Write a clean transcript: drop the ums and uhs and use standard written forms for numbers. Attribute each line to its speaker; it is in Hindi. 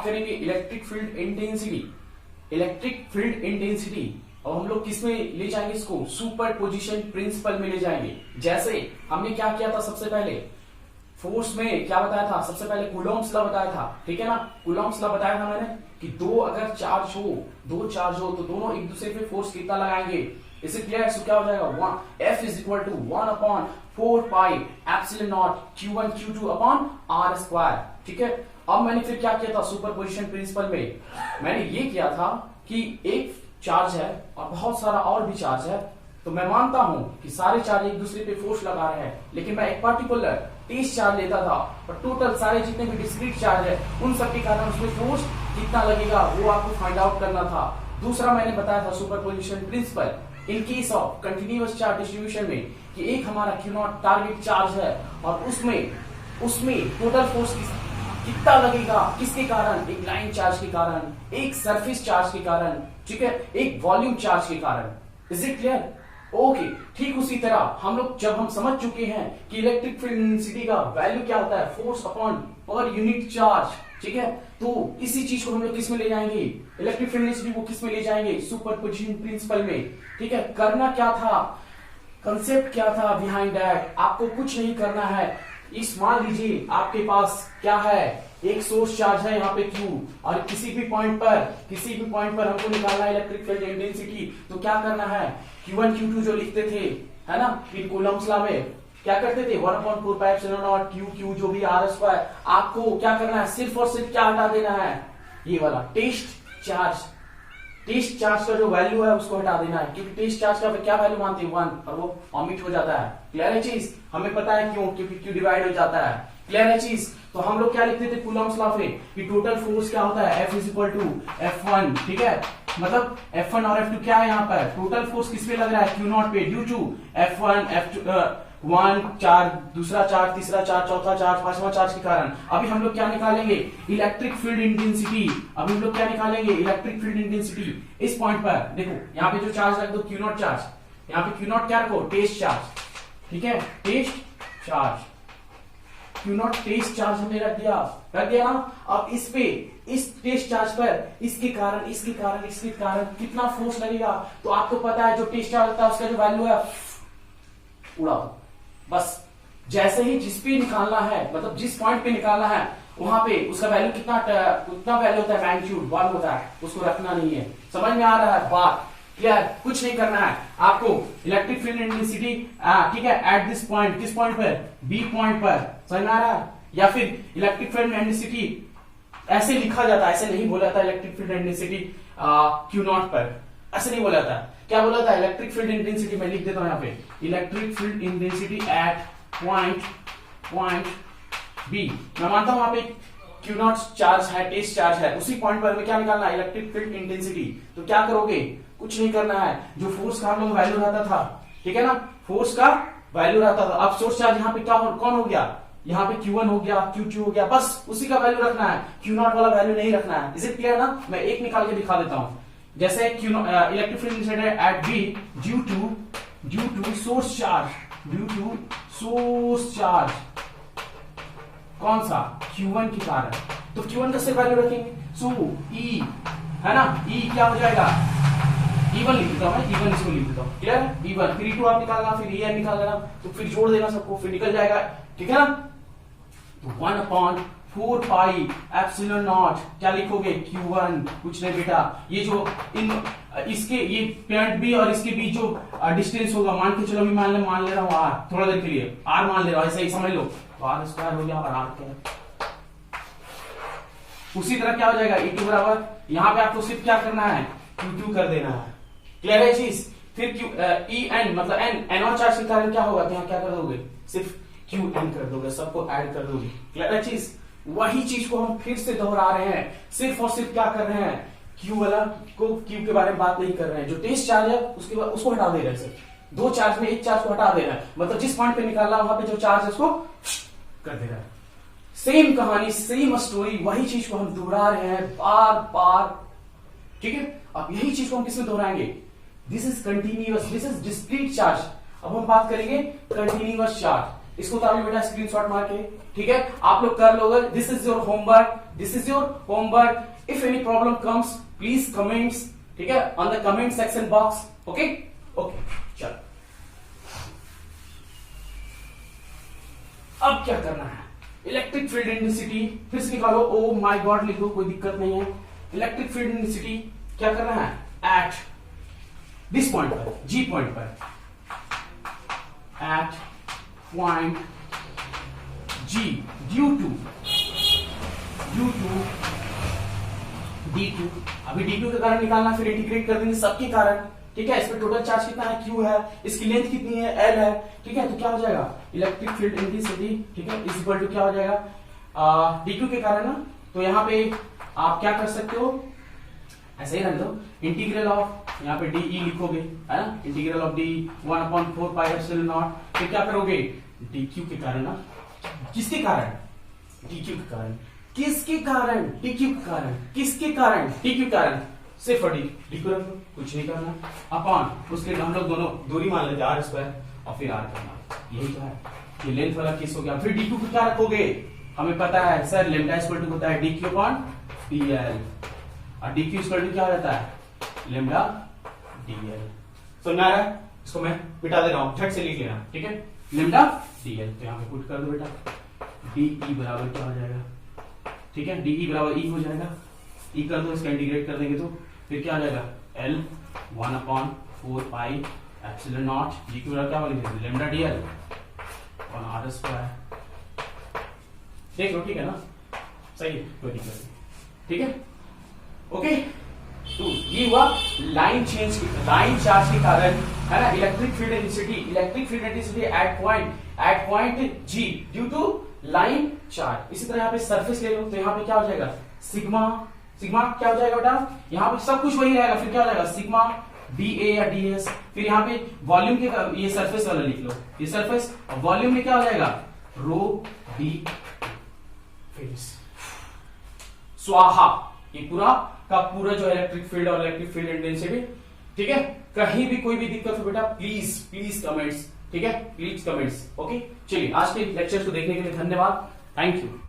Speaker 1: करेंगे electric field intensity. Electric field intensity अब हम लोग किस में ले जाएंगे, इसको सुपर पोजिशन प्रिंसिपल में ले जाएंगे। जैसे हमने क्या किया था, सबसे पहले फोर्स में क्या बताया था, सबसे पहले कूलॉम्स लॉ बताया था, ठीक है ना। कूलॉम्स लॉ बताया था मैंने कि दो अगर चार्ज हो तो दोनों एक दूसरे पे फोर्स कितना लगाएंगे, इसे क्लियर। सो क्या हो जाएगा, F is equal to 1/4πε0 Q1 Q2 upon R square, ठीक है। अब मैंने फिर क्या किया था, सुपर पोजिशन प्रिंसिपल में मैंने ये किया था कि एक चार्ज है और बहुत सारा और भी चार्ज है, तो मैं मानता हूं कि सारे चार्ज एक दूसरे पे फोर्स लगा रहे हैं, लेकिन मैं एक पर्टिकुलर 30 चार्ज लेता था और टोटल सारे जितने भी डिस्क्रीट चार्ज है उन सब के कारण उसमें फोर्स कितना लगेगा वो आपको फाइंड आउट करना था। दूसरा मैंने बताया था superposition principle in case of continuous charge distribution में कि एक हमारा Q0 टारगेट चार्ज है और उसमें टोटल फोर्स कितना लगेगा, किसके कारण, एक लाइन चार्ज के कारण, एक सरफेस चार्ज के कारण, ठीक है, एक वॉल्यूम चार्ज के कारण। Is it clear? ओके, ठीक उसी तरह हम लोग जब हम समझ चुके हैं कि इलेक्ट्रिक फील्ड इंटेंसिटी का वैल्यू क्या होता है, force upon per unit charge, ठीक है, तो इसी चीज को हम लोग किस में ले जाएंगे, इलेक्ट्रिक फील्ड इंटेंसिटी को किस में ले जाएंगे, सुपरपोजिशन प्रिंसिपल में, ठीक है। करना क्या था, कंसेप्ट क्या था बिहाइंड दैट, आपको कुछ नहीं करना है। इस मान लीजिए आपके पास क्या है, एक सोर्स चार्ज है यहाँ पे Q और किसी भी पॉइंट पर हमको निकालना है इलेक्ट्रिक फील्ड इंटेंसिटी, तो क्या करना है, Q1 Q2 जो लिखते थे, है ना, इन कूलम्स लॉ में क्या करते थे, 1/4πε0 Q जो भी R स्क्वायर, आपको क्या करना है, सिर्फ और सिर्फ क्या हटा देना है, ये वाला टेस्ट चार्ज का जो वैल्यू है उसको हटा देना है, क्योंकि टेस्ट चार्ज का क्या वैल्यू मानते हैं 1 और वो ऑमिट हो जाता है। क्लियर है चीज, हमें पता है क्यों, क्योंकि Q डिवाइड हो जाता है। क्लियर है चीज, तो हम लोग क्या लिखते थे कूलम्स लॉ में कि टोटल फोर्स क्या होता है, F is equal to F1, ठीक है, मतलब F1 और F2 क्या है यहाँ पर, टोटल फोर्स किस पे लग रहा है, Q0 पे, ड्यू टू F1 1 चार्ज, दूसरा चार्ज, तीसरा चार्ज, चौथा चार्ज, पांचवा चार्ज के कारण। अभी हम लोग क्या निकालेंगे, इलेक्ट्रिक फील्ड इंटेंसिटी। अभी हम लोग क्या निकालेंगे, इलेक्ट्रिक फील्ड इंटेंसिटी। इस पॉइंट पर देखो, यहाँ पे जो चार्ज रख दो Q0 चार्ज, यहाँ पे Q0 क्या रखो, टेस्ट चार्ज, ठीक है, test charge, Q0 test charge हमने रख दिया ना। अब इस टेस्ट चार्ज पर इसके कारण कितना फोर्स लगेगा, तो आपको पता है जो टेस्ट चार्ज होता है उसका जो वैल्यू है उड़ा दो बस। जैसे ही जिस पे निकालना है, मतलब जिस पॉइंट पे निकालना है वहां पे उसका वैल्यू कितना वैल्यू होता है, मैग्नीट्यूड 1 होता है, उसको रखना नहीं है। समझ में आ रहा है बात, क्लियर? कुछ नहीं करना है आपको, इलेक्ट्रिक फील्ड इंटेंसिटी, ठीक है, एट दिस पॉइंट, किस पॉइंट पर, बी पॉइंट पर, समझ में आ रहा है। या फिर इलेक्ट्रिक फील्ड इंटेंसिटी ऐसे लिखा जाता है, ऐसे नहीं बोला जाता इलेक्ट्रिक फील्ड इंटेंसिटी Q0 पर, ऐसे नहीं बोला जाता। क्या बोला था, इलेक्ट्रिक फील्ड इंटेंसिटी, मैं लिख देता हूं यहाँ पे, electric field intensity at point B. मैं मानता हूं वहां पे Q0 चार्ज है, टेस्ट चार्ज है, उसी पॉइंट पर हमें क्या निकालना है, इलेक्ट्रिक फील्ड इंटेंसिटी। तो क्या करोगे, कुछ नहीं करना है, जो फोर्स का हम लोग वैल्यू रहता था, ठीक है ना, फोर्स का वैल्यू रहता था। अब सोर्स चार्ज यहाँ पे क्या कौन हो गया, यहाँ पे Q1 हो गया, Q2 हो गया, बस उसी का वैल्यू रखना है, Q0 वाला वैल्यू नहीं रखना है। इज इट क्लियर ना? मैं एक निकाल के दिखा देता हूं। जैसे electric field intensity at B due to source charge, कौन सा, Q1 के कारण, तो Q1 का सिर्फ वैल्यू रखेंगे। सो E है ना, E क्या हो जाएगा, E1 लिख देता हूं, E1 इसको लिख देता हूं, क्लियर है, E1, फिर E2 आप निकालना, फिर EN निकाल लेना, तो फिर जोड़ देना सबको, फिर निकल जाएगा, ठीक है ना। तो 1/4πε0 क्या लिखोगे, Q1, कुछ नहीं बेटा, ये जो इसके ये पॉइंट बी और इसके बीच जो डिस्टेंस होगा, मान के चलो, मैं मान ले रहा हूँ R, थोड़ा देर के लिए R मान ले रहा हूँ, ऐसा ही समझ लो, तो R स्क्वायर हो गया और R क्या है। उसी तरह क्या हो जाएगा, E2 बराबर, यहाँ पे आपको सिर्फ क्या करना है, Q2 कर देना है। क्लियर है चीज? फिर EN मतलब N और चार्ज के कारण क्या होगा, यहाँ क्या कर दोगे, सिर्फ QN कर दोगे, सबको ऐड कर दोगे। क्लियर है चीज? वही चीज को हम फिर से दोहरा रहे हैं, सिर्फ और सिर्फ क्या कर रहे हैं, Q वाला को Q के बारे में बात नहीं कर रहे हैं, जो टेस्ट चार्ज है उसको हटा दे रहे हैं। सिर्फ दो चार्ज में एक चार्ज को हटा दे रहा है, मतलब जिस पॉइंट पे निकालना वहां पे जो चार्ज है उसको कर दे रहा है। सेम कहानी, सेम स्टोरी, वही चीज को हम दोहरा रहे हैं बार बार, ठीक है। अब यही चीज को हम किसमें दोहराएंगे, this is continuous, this is discrete charge. अब हम बात करेंगे कंटिन्यूअस चार्ज। इसको उतार लो बेटा स्क्रीनशॉट मार के, ठीक है, आप लोग कर लोगे। This is your homework, this is your homework. If any problem comes please comments, ठीक है, on the comment section box. Okay okay, चलो अब क्या करना है, इलेक्ट्रिक फील्ड इंटेंसिटी फिर से निकालो। ओ माय गॉड लिखो, कोई दिक्कत नहीं है। इलेक्ट्रिक फील्ड इंटेंसिटी क्या करना है, एट दिस पॉइंट पर, जी पॉइंट पर, at point G due to d2। अभी d2 के कारण निकालना, फिर इंटीग्रेट कर देंगे सबके कारण, ठीक है। इसमें टोटल चार्ज कितना है, q है, इसकी लेंथ कितनी है, l है, ठीक है। तो क्या हो जाएगा, इलेक्ट्रिक फील्ड इंटेंसिटी, ठीक है, इज इक्वल टू क्या हो जाएगा, d2 के कारण ना। तो यहाँ पे आप क्या कर सकते हो, ऐसे ही रख दो, इंटीग्रल ऑफ, यहाँ पे dE लिखोगे, है ना, integral of d 1/4 pi epsilon not. फिर क्या करोगे, dq के कारण ना, किसके कारण, dq के कारण, किसके कारण, dq के कारण, किसके कारण, dq के कारण, सिर्फ dq रख दो, कुछ नहीं करना, अपॉन उसके हम लोग दोनों दूरी मान लेते r स्क्वायर और फिर r करना, यही तो है। ये लेंथ वाला केस हो गया। फिर dq को क्या रखोगे, हमें पता है सर लेमडा इक्वल टू होता है dq अपॉन dl, और dq इक्वल टू क्या रहता है, लेमडा dl। समझ आ रहा है, इसको मैं मिटा दे रहा हूं, झट से लिख लेना, ठीक है, लेमडा dl। तो यहाँ पे पुट कर दो बेटा, de बराबर क्या हो जाएगा, ठीक है, de बराबर e हो जाएगा, e कर दो, इसका इंटीग्रेट कर देंगे तो फिर क्या आ जाएगा, l 1/4 पाई एप्सिलॉन नॉट, जी की बराबर क्या बोलेंगे, लेमडा dl और r स्क्वायर। देख लो, ठीक है ना, सही है, कोई दिक्कत नहीं, ठीक है, ओके। तो ये हुआ लाइन चेंज, लाइन चार्ज के कारण, है ना, electric field intensity at point G due to line charge. इसी तरह यहाँ पे सरफेस ले लो, तो यहाँ पे क्या हो जाएगा, सिग्मा क्या हो जाएगा बेटा, यहाँ पे सब कुछ वही रहेगा, फिर क्या हो जाएगा, सिग्मा dA या ds। फिर यहाँ पे वॉल्यूम के, ये सरफेस वाला लिख लो, ये सरफेस, और वॉल्यूम में क्या हो जाएगा, रो d फेस स्वाहा। ये पूरा का पूरा जो इलेक्ट्रिक फील्ड और इलेक्ट्रिक फील्ड इंटेंसिटी, ठीक है। कहीं भी कोई भी दिक्कत हो बेटा प्लीज कमेंट्स, ठीक है, प्लीज कमेंट्स, ओके। चलिए आज के लेक्चर्स को देखने के लिए धन्यवाद, थैंक यू।